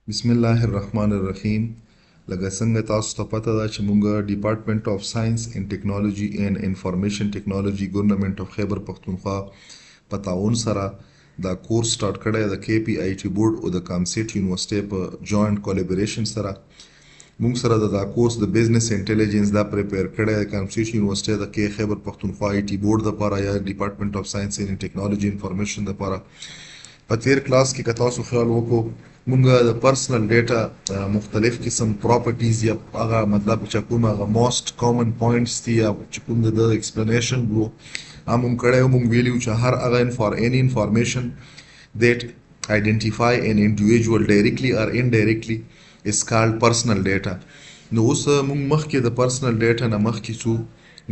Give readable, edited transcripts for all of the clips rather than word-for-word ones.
بسم الله الرحمن الرحیم. لکه څنګه تاسو ته پته ده چې مونږ ډپارټمنټ آف ساينس اینڈ ټیکنالوژي اینڈ انفارمیشن ټیکنالوژي ګورنمنت آف خیبر پختونخوا په تعاون سره دا کورس سٹارټ کړی د KPIT بورډ او د کامسیټ یونیورسيټي په جوائنٹ کولیبریشن سره. مونږ سره دا کورس د بزنس انټيليجنس دا پریپیر کړی د کامسیټ یونیورسيټي د خیبر پختونخوا IT بورډ لپاره یا ډپارټمنټ آف ساينس اینڈ ټیکنالوژي انفارمیشن لپاره. په تیر کلاس کې که تاسو خیال وکړو مونږ د پرسنل ډیټا مختلف قسم پراپرټیز یا هغه مطلب چې کوم هغه موست کامن پوینټس دي یا چې کوم د ایکسپلینیشن وو هم کړی او مونږ ویلو چې هر هغه any information that identify an individual directly or indirectly is called personal data. نو اوس مونږ مخکې د پرسنل ډیټا نه مخکې څو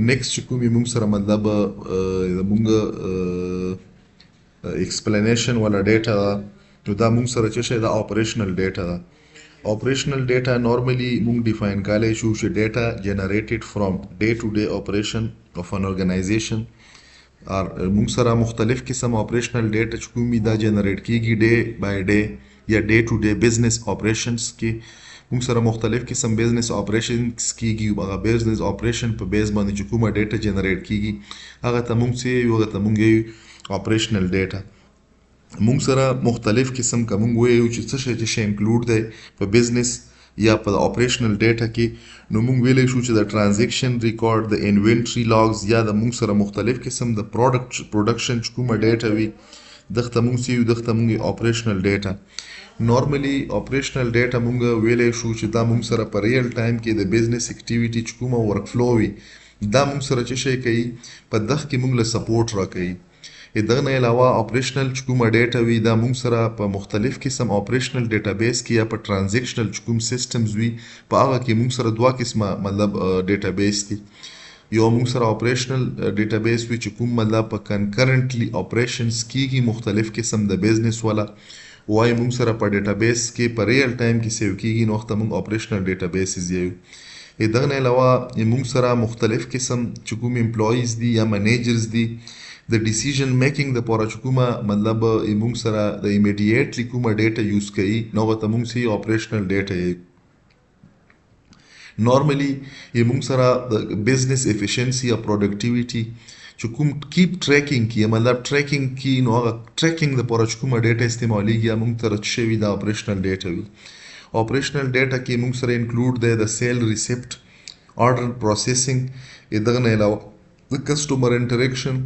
نیکسټ چې کومې مونږ سره مطلب مونږ explanation ولا data نو دا مونږ سره چې شي دا operational data ده. operational data normally مونږ define کولای شو چې data generated from day to day operation of an organization or مونږ سره مختلف قسم operational data چې کومي دا generate کیږي day by day یا day to day business operations کې مونږ سره مختلف قسم business operations کیږي او هغه business operation په بیس باندې چې کومه data generate کیږي هغه ته مونږ سي یو هغه ته مونږ operational data. مونږ سره مختلف قسم کوم وایو چې څه شي انکلود دی په بزنس یا په operational data کې. نو مونږ ویلې شو چې د transaction record د inventory logs یا د مونږ سره مختلف قسم د production چې کومه data وي دغه مونږ سي دغه مونږ operational data. normally operational data مونږ ویلې شو چې دا مونږ سره په ریل ټایم کې د business activity چې کومه ورک فلو وي دا مونږ سره چې شي کوي په دغه کې مونږ له سپورټ راکوي. دغه نه علاوه operational چې کومه ډیټا وي دا مونږ سره په مختلف قسم operational database کې یا په transactional چې کوم systems وي په هغه کې مونږ سره دوه قسمه مطلب database دي. یو مونږ سره operational database وي چې کوم مطلب په concurrently operations کېږي مختلف قسم د business والا وای مونږ سره په database کې په real time کې سیو کېږي نو وخت مونږ operational databases یو. دغه نه علاوه مونږ سره مختلف قسم چې کوم employees دي یا managers دي د ډیسیژن میکینګ د پاره چې کومه مطلب مونږ سره د ایمیډیټلی کومه ډیټا یوز کوي نو ته مونږ سي operational data یې. نورمالي مونږ سره د بزنس افیشنسي یا پروډکټیویټي چې کوم کیپ ټریکینګ کی مطلب ټریکینګ کی نو هغه ټریکینګ د پاره چې کومه ډیټا استعماليږي مونږ تر شوی د operational data وي. operational data کې مونږ سره انکلود دی د سیل ریسیپټ order processing دغه نه علاوه د کسټمر انټریکشن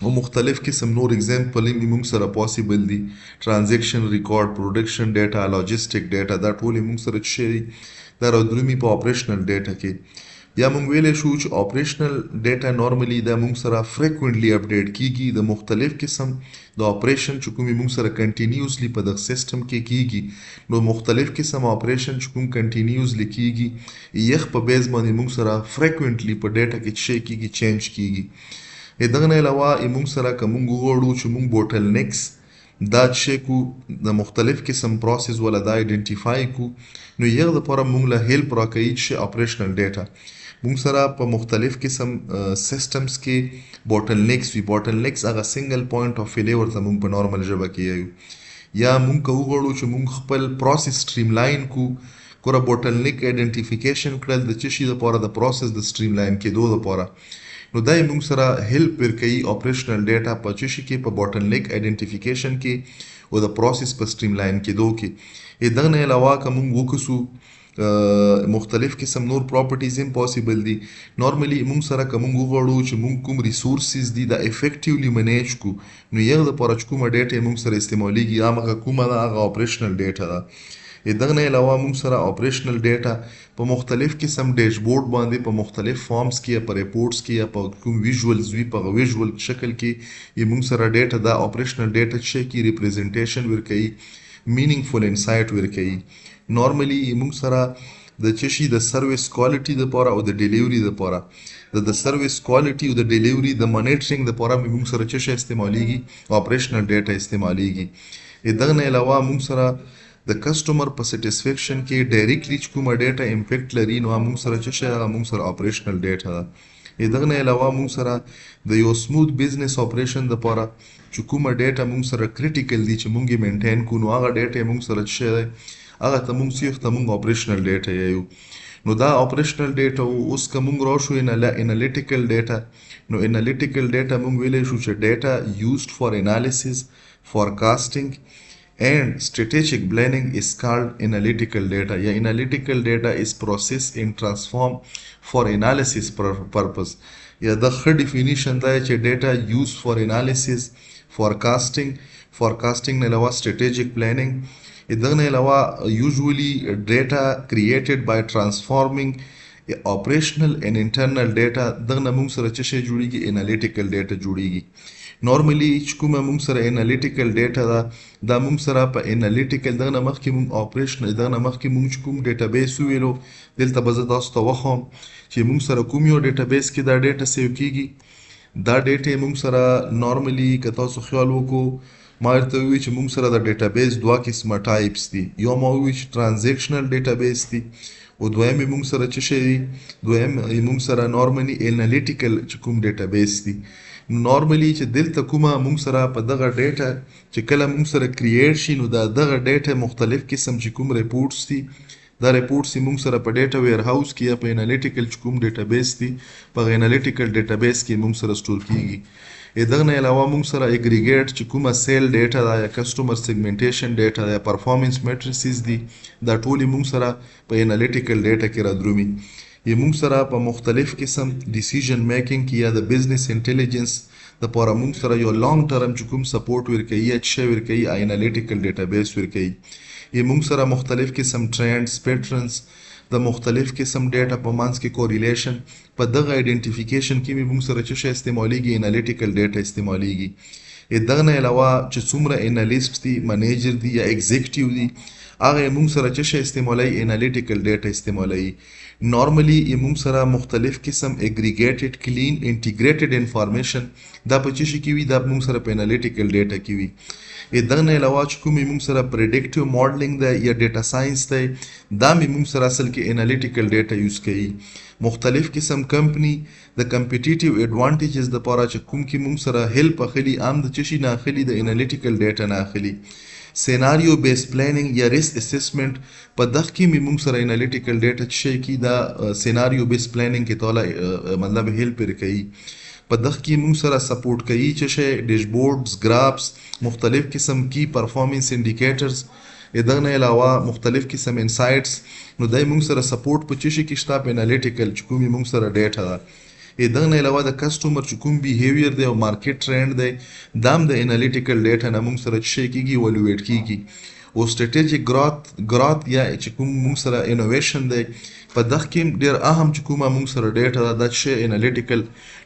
او مختلف قسم نور اگزامپل یې موږ سره پاسیبل دي. ټرانزیکشن ریکارډ پروډکشن ډیټا لاجستیک ډیټا دا ټول موږ سره شي دا راځي په operational data کې. بیا موږ ویلې شو چې operational data normally دا موږ سره frequently update کیږي د مختلف قسم د operation چې کوم موږ سره continuously په دغه سیستم کې کیږي نو مختلف قسم operation چې کوم continuously کیږي یخ په بیس باندې موږ سره frequently په data کې شي کیږي چینج کیږي. دغه نه علاوه موږ سره کوم غوړو چې موږ بوتل نیکس دا چې کو د مختلف قسم پروسس ولا دا ایدنټیفای کو نو یغه د لپاره موږ له هیلپ راکوي چې operational data موږ سره په مختلف قسم سیستمز کې بوتل نیکس وی بوتل نیکس هغه سنگل پوینټ اف فیلیر ته موږ په نورمال ژبه کې یو یا موږ غوړو چې موږ خپل پروسس سټریم لاین کو کور بوتل نیک ایدنټیفیکیشن کړل د چې شي د لپاره د پروسس د سټریم لاین کې دوه لپاره نو دای موږ سره هیلپ ورکوي operational data په چې شي کې په بوتل نیک ایدنټیفیکیشن کې او د پروسس په سټریم لاین کې دوه کې دغه نه علاوه کوم وکسو مختلف قسم نور پراپرټیز هم پاسیبل دي. نورمالي موږ سره کوم غوړو چې موږ کوم ریسورسز دي دا افیکټیولی منیج کو نو یغه د پاره کومه ډیټا موږ سره استعماليږي هغه کومه هغه operational data ده. دغه نه علاوه موږ سره operational data په مختلف قسم ډیشبورډ باندې په مختلف فارمز کې یا په ریپورټس کې یا په کوم ویژوالز وی په ویژوال شکل کې موږ سره ډیټا دا operational data چې کی ریپرزنټیشن ورکوي مینینګفول انسایټ ورکوي. نورمالي موږ سره د چشي د سرویس کوالټي د لپاره او د ډیلیوري د لپاره د سرویس کوالټي او د ډیلیوري د مانیټرینګ د لپاره موږ سره چشي استعماليږي operational data استعماليږي. دغه نه علاوه موږ سره د کسټمر په سټیسفیکشن کې ډایرکټلی کومه ډیټا امپیکټ لري نو موږ سره چې شي موږ سره operational data ده. دغه نه علاوه موږ سره د یو سموث بزنس اپریشن د لپاره چې کومه ډیټا موږ سره کریټیکل دي چې موږ یې مینټین کو نو هغه ډیټا موږ سره شي هغه ته مونږ سیخ ته مونږ اپریشنل ډیټا یایو. نو دا اپریشنل ډیټا اوس که مونږ راشو انالیټیکل ډیټا، نو انالیټیکل ډیټا مونږ ویلی شو چې ډیټا یوزډ فار انالیسیس، forecasting and strategic planning is called analytical data. Yeah, analytical data is processed and transformed for analysis purpose. Yeah, the ښه definition دا چې data used for analysis، forecasting نه علاوه strategic planning، دغه نه علاوه usually data created by transforming operational and internal data. دغه نه موږ سره څه شی جوړیږي؟ انالیټیکل ډیټا جوړیږي. نورملی چې کومه موږ سره انالیټیکل ډیټا ده دا موږ سره په انالیټیکل دغه نه مخکې موږ اپریشن دغه نه مخکې موږ چې کوم ډیټابیس وویلو دلته به زه تاسو ته وښیم چې موږ سره کوم یو ډیټابیس کې دا ډیټا سیو کیږي. دا ډیټا موږ سره نورملی که تاسو خیال وکړو ما ورته وویل چې موږ سره د ډیټابیس دوه قسمه ټایپس دي. یو ما وویل چې ټرانزیکشنل ډیټابیس دي او دویم یې موږ سره څه شی دي؟ دویم یې موږ سره نورملی انالیټیکل چې کوم ډیټابیس دي. نورملی چې دلته کومه موږ سره په دغه ډیټا چې کله موږ سره کریټ شي نو دا دغه ډیټا مختلف قسم چې کوم ریپورټس دي دا ریپورټس موږ سره په ډیټا ویر هاوس کې یا په انالیټیکل چې کوم ډیټابیس دي په انالیټیکل ډیټابیس کې موږ سره سټور کیږي. دغه نه علاوه موږ سره اګریګیټ چې کومه سیل ډیټا ده یا کسټمر سیګمنټیشن ډیټا ده یا پرفارمنس میټریسز دي دا ټول موږ سره په انالیټیکل ډیټا کې رادرومي. یا موږ سره په مختلف قسم ډیسیژن میکینګ کې یا د بزنس انټیلیجنس دپاره موږ سره یو لانګ ټرم چې کوم سپورټ ورکوي یا څه شی ورکوي انالیټیکل ډیټابیس ورکوي. یا موږ سره مختلف قسم ټرینډز پیټرنز د مختلف قسم ډیټا په منځ کې کوریلیشن په دغه آیډنټیفیکیشن کې موږ سره څه شی استعمالیږي؟ انالیټیکل ډیټا استعمالیږي. دغه نه علاوه چې څومره انالیست دي، منیجر دي یا ایگزیکټیو دي هغه موږ سره څه شی استعمالوي؟ انالیټیکل ډیټا استعمالوي. نورملی موږ سره مختلف قسم اګریګیټډ کلین انټیګریټډ انفارمیشن دا په څه شي کې وي؟ دا موږ سره په انالیټیکل ډیټا کې وي. دغه نه علاوه چې کومې موږ سره پریډکټیو ماډلینګ دی یا ډیټا ساینس دی دا موږ سره اصل کې انالیټیکل ډیټا یوز کوي. مختلف قسم کمپنی د کمپیټیټیو ایډوانټیجز دپاره چې کوم کې موږ سره هیلپ اخلي عام د څه شي نه اخلي؟ د انالیټیکل ډیټا نه اخلي. سیناریو بیس پلانینګ یا ریسک اسسمنٹ په دغه کې موږ سره انالیټیکل ډیټا چې شی کی دا سیناریو بیس پلانینګ کې توله مطلب هیلپ کوي. په دغه کې موږ سره سپورټ کوي چې شی ډیشبورډز، ګرافس، مختلف قسم کی پرفارمنس انډیکیټرز دغه نه علاوه مختلف قسم انسایټس نو دای موږ سره سپورټ په څه شي کې شته؟ په انالیټیکل چې کومې موږ سره ډیټا ده. دغه نه علاوه د کسټمر چې کوم بیهیویر دی او مارکیټ ټرینډ دی دا هم د انالیټیکل ډیټا نه موږ سره څه شی کیږي؟ ایوالویټ کیږي. او سټریټیجیک ګروث یا چې کوم موږ سره انوویشن دی په دغه کې ډیر اهم چې کومه موږ سره ډیټا ده دا چې انالیټیکل.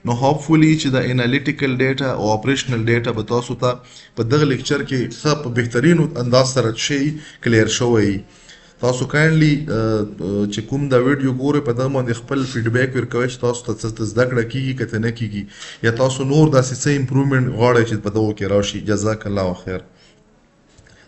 نو هوپفولي چې د انالیټیکل ډیټا او اپریشنل ډیټا به تاسو ته په دغه لیکچر کې ښه په بهترینو انداز سره شی کلیر شوی. تاسو کاینډلی چې کوم دا ویډیو ګورئ په دغه باندې خپل فیډبیک ورکوئ چې تاسو ته څه زده کړه کیږي که ته نه کیږي یا تاسو نور داسې څه امپروومنټ غواړئ چې په دغو کې راشي. جزاک الله خیر.